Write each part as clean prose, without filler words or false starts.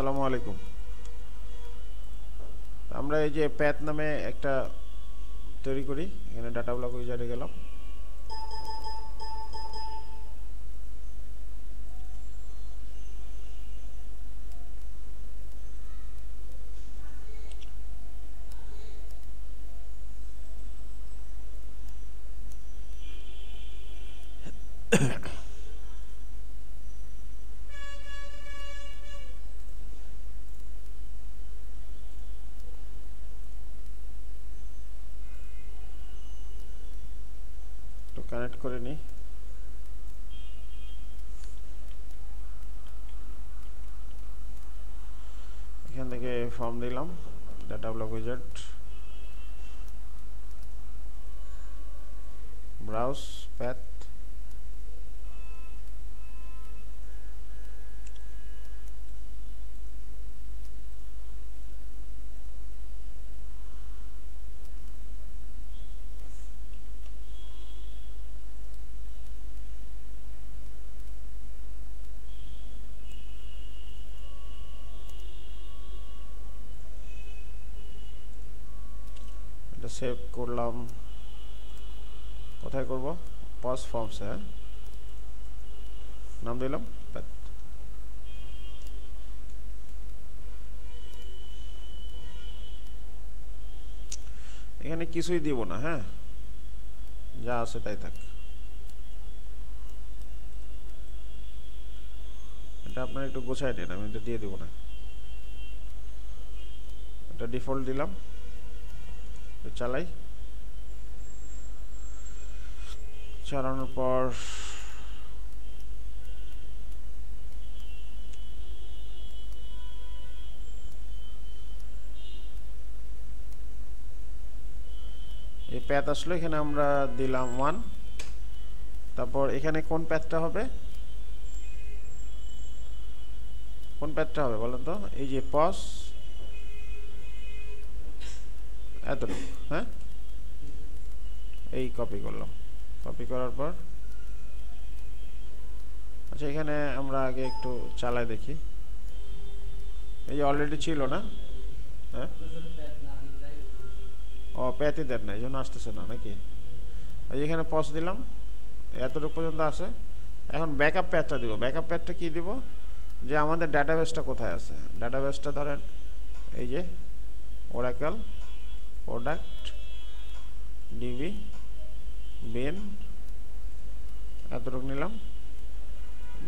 আসসালামু আলাইকুম। আমরা এই যে প্যাথ নামে একটা তৈরি করি, এখানে ডাটা ব্লক উইজার্ডে গেলাম। তো কানেক্ট করে নিই। এখান থেকে ফর্ম দিলাম, data block wizard, browse path, এটা সেভ করলাম। কোথায় করব? পজ ফর্মস, হ্যাঁ, নাম দিলাম প্যাথ। এখানে কিছুই দিব না, হ্যাঁ, যা আছে তাই থাক। এটা আপনার একটু গোছায় নিন, আমি এটা দিয়ে দিব না। এটা ডিফল্ট দিলাম, চালাই। চালানোর পর এই প্যাথ আসলো, এখানে আমরা দিলাম 1। তারপর এখানে কোন প্যাথটা হবে, কোন প্যাথটা হবে বলেন তো? এই যে পজ এতটুকু, হ্যাঁ, এই কপি করলাম। কপি করার পর আচ্ছা, এখানে আমরা আগে একটু চালাই দেখি। এই যে অলরেডি ছিল না, হ্যাঁ, ও প্যাথই দেন না, এই জন্য আসতেছে না নাকি? এই যে এখানে পজ দিলাম, এতটুকু পর্যন্ত আছে। এখন ব্যাকআপ প্যাথটা দিব। ব্যাকআপ প্যাথটা কি দিব? যে আমাদের ডাটাবেসটা কোথায় আছে। ডাটাবেসটা ধরেন এই যে ওরাকেল প্রোডাক্ট ডিবি বিন, এতটুকু নিলাম।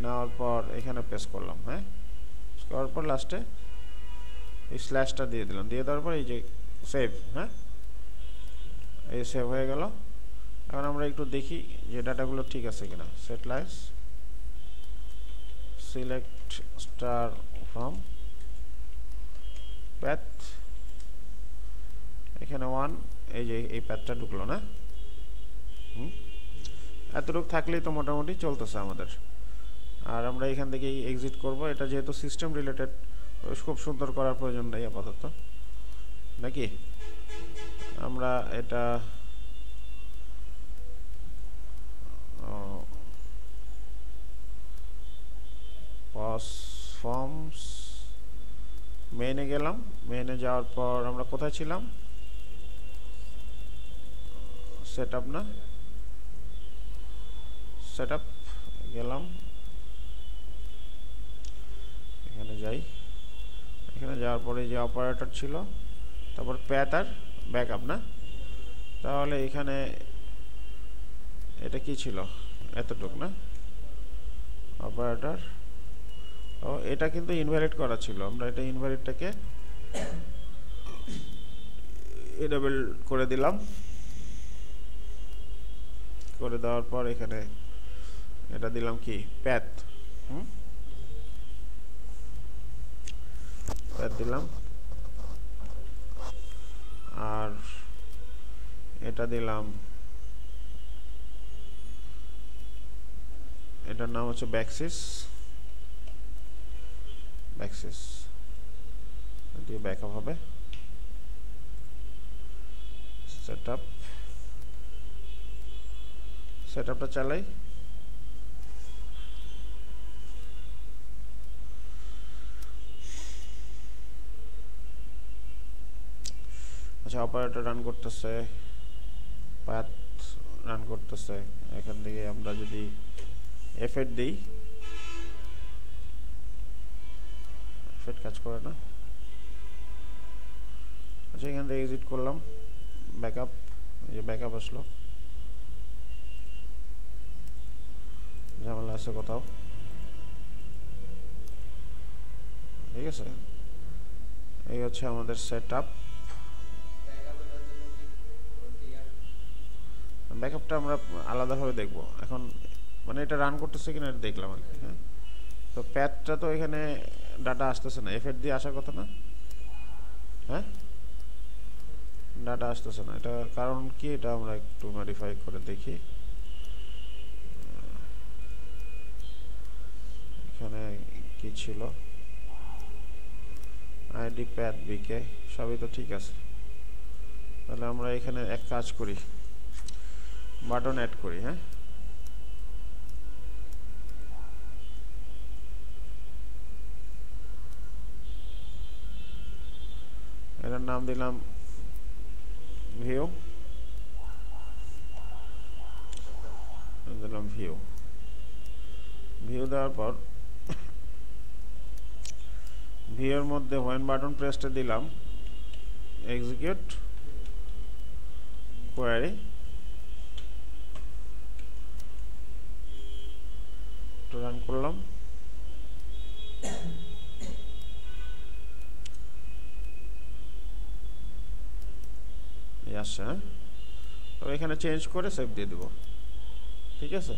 নেওয়ার পর এখানে পেস্ট করলাম, হ্যাঁ, করার পর লাস্টে এই স্ল্যাশটা দিয়ে দিলাম। দিয়ে দেওয়ার পর এই যে সেভ, হ্যাঁ, এই সেভ হয়ে গেল। এখন আমরা একটু দেখি যে ডাটাগুলো ঠিক আছে কিনা। Set lines, select star from path, এখানে 1, এই যে এই প্যাথটা ঢুকলো না। এতটুকু থাকলেই তো মোটামুটি চলতেছে আমাদের। আর আমরা এখান থেকেই এক্সিট করব। এটা যেহেতু সিস্টেম রিলেটেড, খুব সুন্দর করার প্রয়োজন নেই আপাতত, নাকি? আমরা এটা পজ ফর্মস মেইনে গেলাম। মেইনে যাওয়ার পর আমরা কোথায় ছিলাম? সেটআপ, না, সেটআপ গেলাম। এখানে যাই। এখানে যাওয়ার পরে যে অপারেটর ছিল, তারপর প্যাথ আর ব্যাকআপ, না? তাহলে এখানে এটা কি ছিল? এতটুক, না? অপারেটর, ও এটা কিন্তু ইনভ্যালিড করা ছিল। আমরা এটা ইনভ্যালিডটাকে এনেবল করে দিলাম। করে দেওয়ার পর এখানে এটা দিলাম কি? প্যাথ। প্যাথ দিলাম। আর এটা দিলাম, এটার নাম হচ্ছে ব্যাকসিস। ব্যাকসিস দিয়ে ব্যাকআপ হবে। সেটআপ, সেটআপটা চালাই। আচ্ছা অপারেটর রান করতেছে, পাথ রান করতেছে। এখান থেকে আমরা যদি এফ8 দিই, এফ8 কাজ করে না। আচ্ছা এখান থেকে এক্সিট করলাম, ব্যাকআপ, এই যে ব্যাকআপ আসলো, ঝামেলা আছে কোথাও, ঠিক আছে। এই হচ্ছে আমাদের সেটআপ। ব্যাকআপটা আমরা আলাদাভাবে দেখব এখন, মানে এটা রান করতেছে কিনা এটা দেখলাম আর কি। হ্যাঁ, তো প্যাথটা তো এখানে ডাটা আসতেছে না, এফ8 দিয়ে আসার কথা না। হ্যাঁ, ডাটা আসতেছে না, এটা কারণ কি, এটা আমরা একটু মডিফাই করে দেখি। এখানে কি ছিল, আইডি প্যাথ বিকে সবই তো ঠিক আছে। তাহলে আমরা এখানে এক কাজ করি, বাটন অ্যাড করি। হ্যাঁ, এটার নাম দিলাম ভিউ, দিলাম ভিউ। ভিউ দেওয়ার পর ভিউর মধ্যে হোয়েন বাটন প্রেসটা দিলাম, এক্সিকিউট কোয়ারি, রান করলাম। আসছে। হ্যাঁ, তো এখানে চেঞ্জ করে সেভ দিয়ে দেব, ঠিক আছে।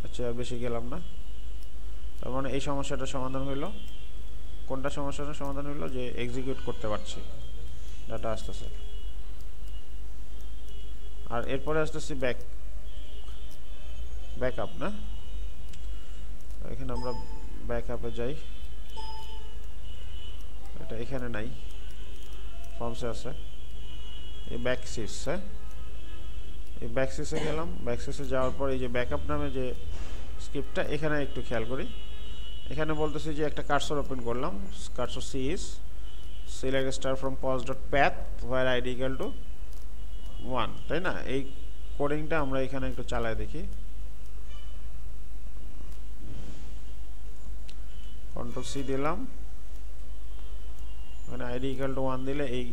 আচ্ছা আর বেশি গেলাম না। তার মানে এই সমস্যাটা সমাধান হইল। কোনটা সমস্যাটা সমাধান হইল, যে এক্সিকিউট করতে পারছি, ডাটা আসতেছে। আর এরপরে আসতেছি ব্যাকআপ না, এখানে আমরা ব্যাকআপে যাই, এটা এখানে নাই, ফর্মসে আছে। এই ব্যাকসিস, হ্যাঁ, এই ব্যাকসিসে গেলাম। ব্যাকসিসে যাওয়ার পর এই যে ব্যাকআপ নামে যে স্ক্রিপ্টটা, এখানে একটু খেয়াল করি। এখানে বলতেছি যে একটা কার্সর ওপেন করলাম, cursor c is select star from pos.path where id equal to 1, তাই না। এই কোডিংটা আমরা এখানে একটু চালায় দেখি। কন্ট্রোল সি দিলাম, মানে id equal to 1 দিলে এই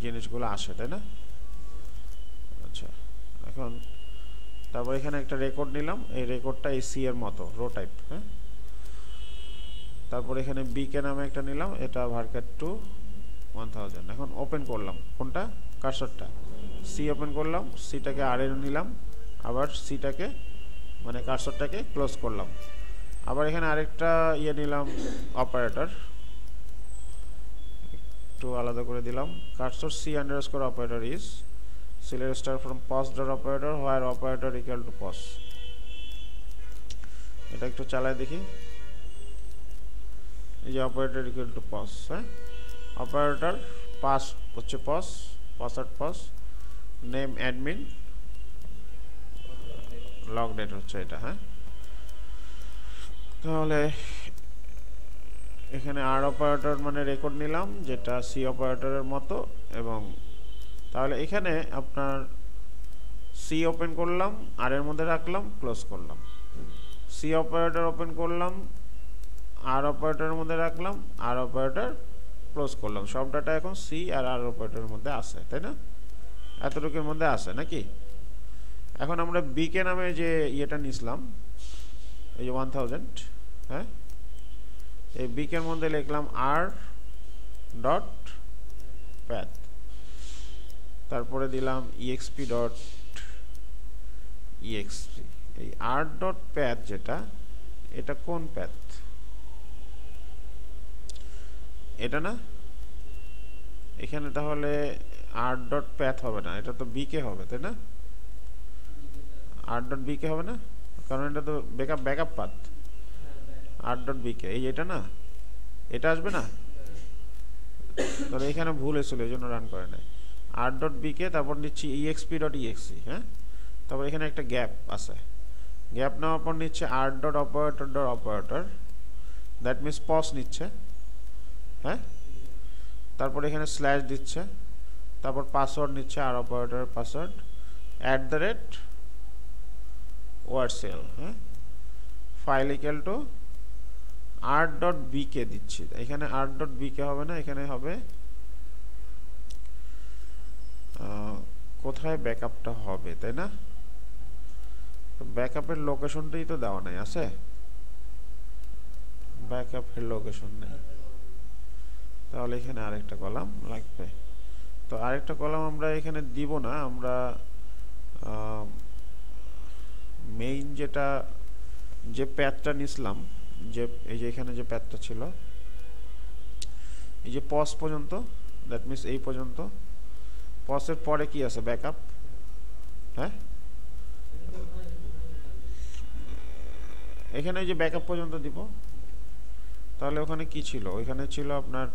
জিনিসগুলো আসে, তাই না। আচ্ছা এখন তারপর এখানে একটা রেকর্ড নিলাম, এই রেকর্ডটা এই সি এর মতো রো টাইপ। হ্যাঁ, তারপর এখানে বিকে নামে একটা নিলাম, এটা ভারক্যাট টু 1000। এখন ওপেন করলাম কোনটা, কার্সরটা, সি ওপেন করলাম, সিটাকে আর এর নিলাম, আবার সিটাকে মানে কার্সরটাকে ক্লোজ করলাম। আবার এখানে আরেকটা ইয়ে নিলাম, অপারেটর, একটু আলাদা করে দিলাম। Cursor c underscore operator is select star from pos.operator where operator equal to pos। এটা একটু চালায় দেখি, এই যে অপারেটর ইকুয়াল টু পস। হ্যাঁ, অপারেটর পাস হচ্ছে পস, পাসওয়ার্ড পস, নেম অ্যাডমিন, লগ ডেট হচ্ছে এটা। হ্যাঁ, তাহলে এখানে আর অপারেটর মানে রেকর্ড নিলাম যেটা সি অপারেটরের মতো, এবং তাহলে এখানে আপনার সি ওপেন করলাম, আর এর মধ্যে রাখলাম, ক্লোজ করলাম, সি অপারেটর ওপেন করলাম, আর অপারেটরের মধ্যে রাখলাম, আর অপারেটর ক্লোজ করলাম। সব ডাটা এখন সি আর আর অপারেটরের মধ্যে আছে, তাই না, এতটুকুর মধ্যে আছে নাকি। এখন আমরা বিকে নামে যে ইয়েটা নিছিলাম, এই যে 1000, হ্যাঁ, এই বিকের মধ্যে লিখলাম আর ডট প্যাথ, তারপরে দিলাম ইএক্সপি ডট ইএক্সপি। এই আর ডট প্যাথ যেটা, এটা কোন প্যাথ, এটা না, এখানে তাহলে আর ডট প্যাথ হবে না, এটা তো বিকে হবে, তাই না, আর ডট বিকে হবে না, কারণ এটা তো ব্যাকআপ পাথ। আর ডট বিকে এই এটা না, এটা আসবে না, তাহলে এখানে ভুল হয়েছিল, এই জন্য রান করে নাই। আর ডট বিকে, তারপর নিচ্ছি ইএক্সপি ডট ইএক্সি। হ্যাঁ, তারপর এখানে একটা গ্যাপ আছে, গ্যাপ নেওয়ার পর নিচ্ছে আর dot operator dot operator, that means pause নিচ্ছে। হ্যাঁ, তারপর এখানে স্ল্যাশ দিচ্ছে, তারপর পাসওয়ার্ড নিচ্ছে আর অপারেটরের পাসওয়ার্ড @wordcell, হ্যাঁ, ফাইল ইকুয়াল টু r.bk দিচ্ছি। এখানে r.bk হবে না, এখানে হবে কোথায় ব্যাকআপটা হবে, তাই না? তো ব্যাকআপের লোকেশনটাই তো দেওয়া নাই, আছে ব্যাকআপের লোকেশন নেই, তাহলে এখানে আরেকটা কলাম লাগবে। তো আরেকটা কলাম আমরা এখানে দিব না, আমরা মেইন যেটা যে প্যাথটা নিছিলাম, যে এই যে এখানে যে প্যাথটা ছিল, এই যে পজ পর্যন্ত, দ্যাট মিনস এই পর্যন্ত, পজের পরে কি আছে, ব্যাকআপ, হ্যাঁ, এখানে এই যে ব্যাকআপ পর্যন্ত দিব। তাহলে ওখানে কি ছিল, ওইখানে ছিল আপনার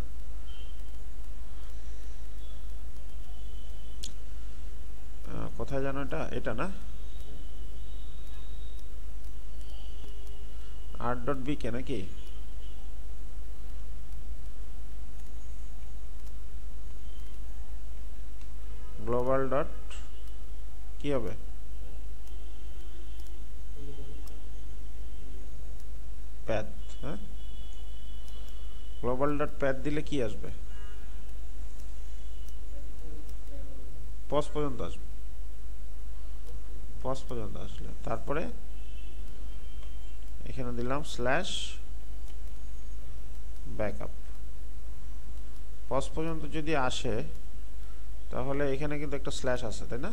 কোথায় জানো, এটা না, r.bk নাকি, গ্লোবাল ডট কি হবে, প্যাথ, হ্যাঁ, গ্লোবাল ডট প্যাথ দিলে কি আসবে, পজ পর্যন্ত আসবে, পজ পর্যন্ত আসলে তারপরে এখানে দিলাম স্ল্যাশ ব্যাকআপ। পজ পর্যন্ত যদি আসে তাহলে এখানে কিন্তু একটা স্ল্যাশ আছে, তাই না?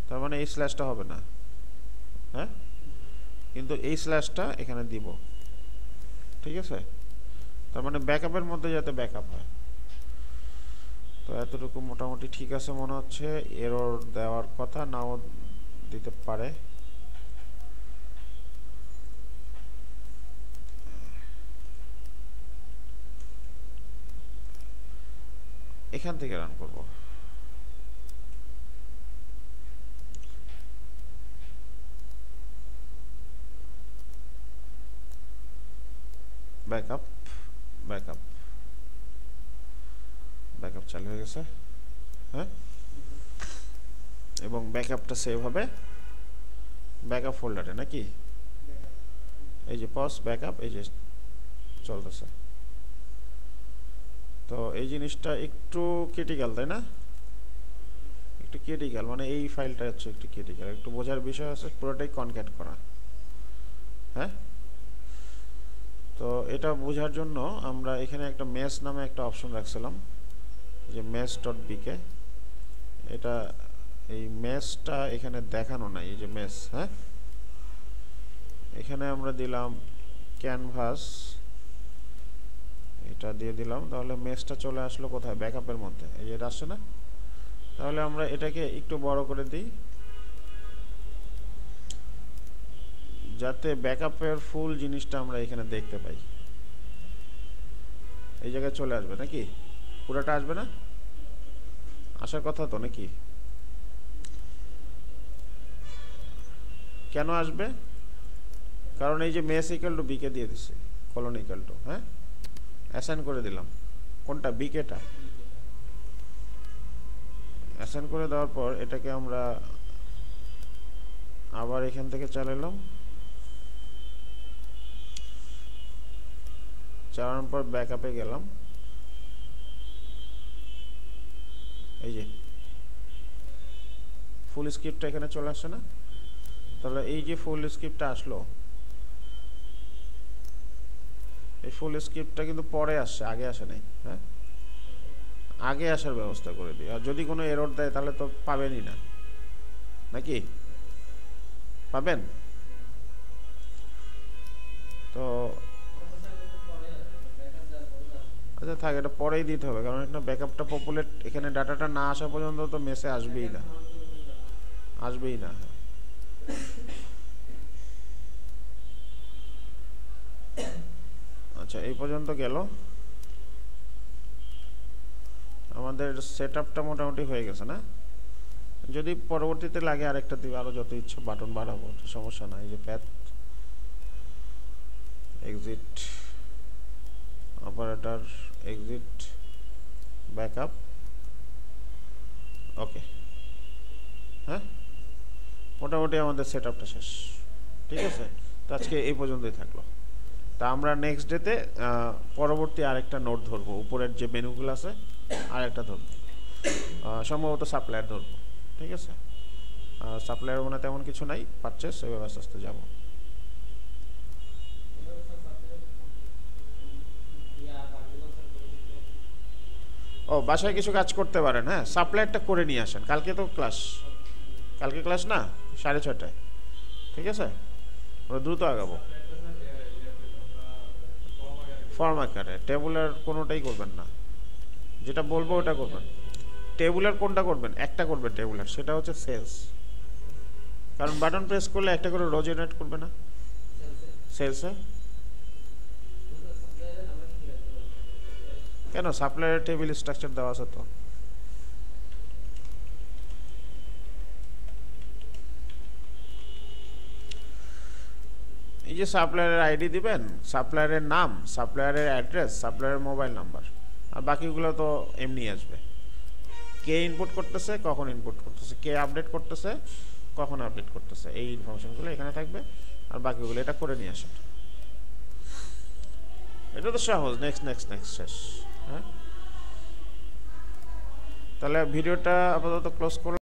তার মানে এই স্ল্যাশটা হবে না, হ্যাঁ, কিন্তু এই স্ল্যাশটা এখানে দিব, ঠিক আছে? তার মানে ব্যাকআপের মধ্যে যাতে ব্যাকআপ হয়। তো এতটুকু মোটামুটি ঠিক আছে মনে হচ্ছে, এরর দেওয়ার কথা নাও দিতে পারে। এখান থেকে রান করব, ব্যাকআপ ব্যাকআপ ব্যাকআপ চালু হয়ে গেছে, হ্যাঁ, এবং ব্যাকআপটা সেভ হবে ব্যাকআপ ফোল্ডারে নাকি, এই যে পজ ব্যাকআপ এই যে চলতেছে। তো এই জিনিসটা একটু ক্রিটিক্যাল, তাই না? একটু ক্রিটিক্যাল, মানে এই ফাইলটা হচ্ছে একটু ক্রিটিক্যাল, একটু বোঝার বিষয় আছে, পুরোটাই কনক্যাট করা, হ্যাঁ। তো এটা বোঝার জন্য আমরা এখানে একটা মেস নামে একটা অপশন রাখছিলাম, যে mes.bk, এটা এই মেসটা এখানে দেখানো নাই, এই যে মেস, হ্যাঁ, এখানে আমরা দিলাম ক্যানভাস, এটা দিয়ে দিলাম, তাহলে মেসটা চলে আসলো কোথায়, ব্যাকআপের মধ্যে, এই যে এটা আসছে না? তাহলে আমরা এটাকে একটু বড় করে দিই যাতে ব্যাকআপের ফুল জিনিসটা আমরা এখানে দেখতে পাই। এই জায়গায় চলে আসবে নাকি, পুরোটা আসবে না, আসার কথা তো নাকি? কেন আসবে? কারণ এই যে মেস ইকুয়াল টু বিকে দিয়ে দিচ্ছে, কলন ইকুয়াল টু, হ্যাঁ, অ্যাসাইন করে দিলাম, কোনটা, বিকেটা অ্যাসাইন করে দেওয়ার পর এটাকে আমরা আবার এখান থেকে চালালাম, চালানোর পর ব্যাকআপে গেলাম, এই যে ফুল স্ক্রিপ্টটা এখানে চলে আসছে না? তাহলে এই যে ফুল স্ক্রিপ্টটা আসলো, এই ফুল স্ক্রিপ্টটা কিন্তু পরে আসছে, আগে আসে নাই, হ্যাঁ, আগে আসার ব্যবস্থা করে দিই। আর যদি কোনো এরর দেয় তাহলে তো পাবেনই না, নাকি পাবেন? তো আচ্ছা থাক, এটা পরেই দিতে হবে, কারণ এটা ব্যাকআপটা পপুলেট, এখানে ডাটাটা না আসা পর্যন্ত তো মেসে আসবেই না, আসবেই না। আচ্ছা এই পর্যন্ত গেল, আমাদের সেটআপটা মোটামুটি হয়ে গেছে না? যদি পরবর্তীতে লাগে আরেকটা দিবে, আরো যত ইচ্ছে বাটন বাড়াবো, সমস্যা নাই। এই যে path, exit operator, exit backup, okay, হ্যাঁ মোটামুটি আমাদের সেট আপটা শেষ। ঠিক আছে, তো আজকে এই পর্যন্তই থাকলো। তা আমরা নেক্সট ডেতে পরবর্তী আরেকটা নোট ধরবো, উপরের যে মেনুগুলো আছে আরেকটা ধরবো, সম্ভবত সাপ্লায়ার ধরবো। ঠিক আছে, সাপ্লায়ার মনে তেমন কিছু নাই, পারচেস এভাবে আস্তে আস্তে যাবো। ও বাসায় কিছু কাজ করতে পারেন, হ্যাঁ সাপ্লায়ারটা করে নিয়ে আসেন। কালকে তো ক্লাস, কালকে ক্লাস না 6:30, ঠিক আছে আমরা দ্রুত আগাবো। ফর্ম আকারে টেবুলার কোনোটাই করবেন না, যেটা বলবো ওটা করবেন। টেবুলার কোনটা করবেন? একটা করবেন টেবুলার, সেটা হচ্ছে সেলস, কারণ বাটন প্রেস করলে একটা করে রো জেনারেট করবে না সেলসে। কেন? সাপ্লায়ারের টেবিল স্ট্রাকচার দেওয়া আছে তো। এই যে সাপ্লায়ারের আইডি দিবেন, সাপ্লায়ারের নাম, সাপ্লায়ারের অ্যাড্রেস, সাপ্লায়ারের মোবাইল নাম্বার, আর বাকিগুলো তো এমনি আসবে। কে ইনপুট করতেছে, কখন ইনপুট করতেছে, কে আপডেট করতেছে, কখন আপডেট করতেছে, এই ইনফরমেশনগুলো এখানে থাকবে। আর বাকিগুলো এটা করে নিয়ে আসেন। এটা তো সহজ। নেক্সট নেক্সট নেক্সট শেষ। হ্যাঁ, তাহলে ভিডিওটা আপাতত ক্লোজ করলাম।